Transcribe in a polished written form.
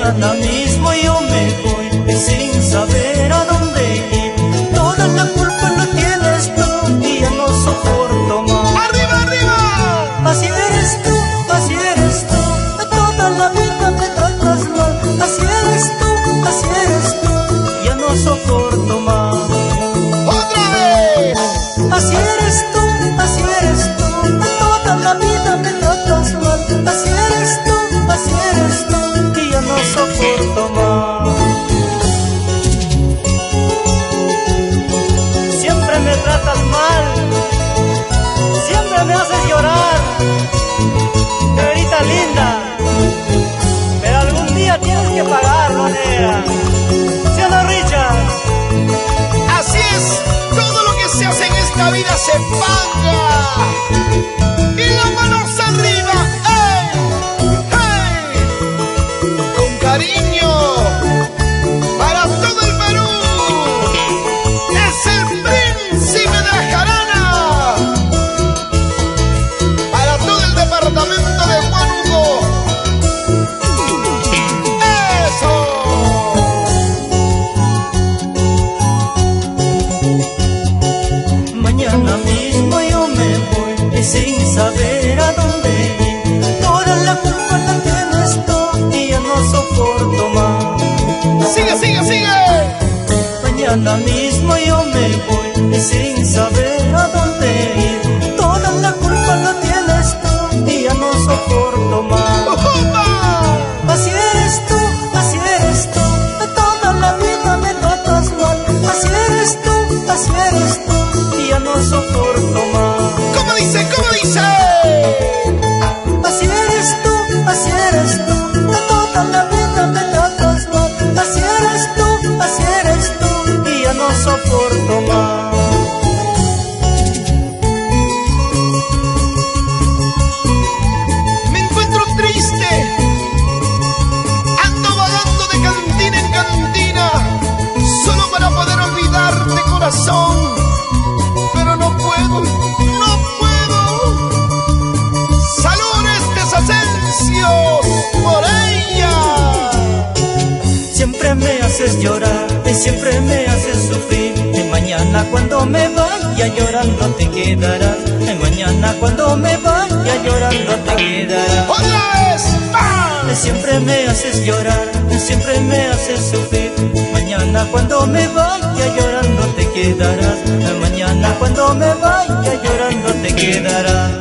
Mañana mismo yo me voy sin saber a dónde ir. Toda la culpa la tienes tú y ya no soporto más. ¡Arriba, arriba! Así eres tú, toda la vida me tratas mal. Así eres tú, ya no soporto más. ¡Otra vez! Así eres tú, toda la vida me tratas mal. Así eres tú, y ya no soporto más. Siempre me tratas mal, siempre me haces llorar, negrita linda, pero algún día tienes que pagar, manera. ¿Sí o no, Richard? Así es, todo lo que se hace en esta vida se paga. Y las manos arriba, ¡hey! ¡Hey! Con cariño, para todo el Perú, es el príncipe de Jarana. Para todo el departamento de Huánuco. ¡Eso! Mañana mismo yo me voy sin saber a dónde ir. Toda la culpa la tienes tú y ya no soporto más. ¡Sigue, sigue, sigue! Mañana mismo yo me voy sin saber a dónde ir. Toda la culpa la tienes tú y ya no soporto más. ¡Ujupa! Así eres tú, toda la vida me tratas mal. Así eres tú, y ya no soporto más. ¿Cómo dice? ¿Cómo dice? Así eres tú, toda la vida me tratas mal. Así eres tú, y ya no soporto más. Me encuentro triste, ando vagando de cantina en cantina, solo para poder olvidarte, corazón, pero no puedo, no puedo. Saludes de Asensio por ella. Siempre me haces llorar y siempre me haces sufrir. Y mañana cuando me vaya llorando te quedarás. Y mañana cuando me vaya llorando te quedarás. ¡Otra vez! ¡Bam! Siempre me haces llorar, siempre me haces sufrir. Mañana cuando me vaya llorando te quedarás. Mañana cuando me vaya llorando te quedarás.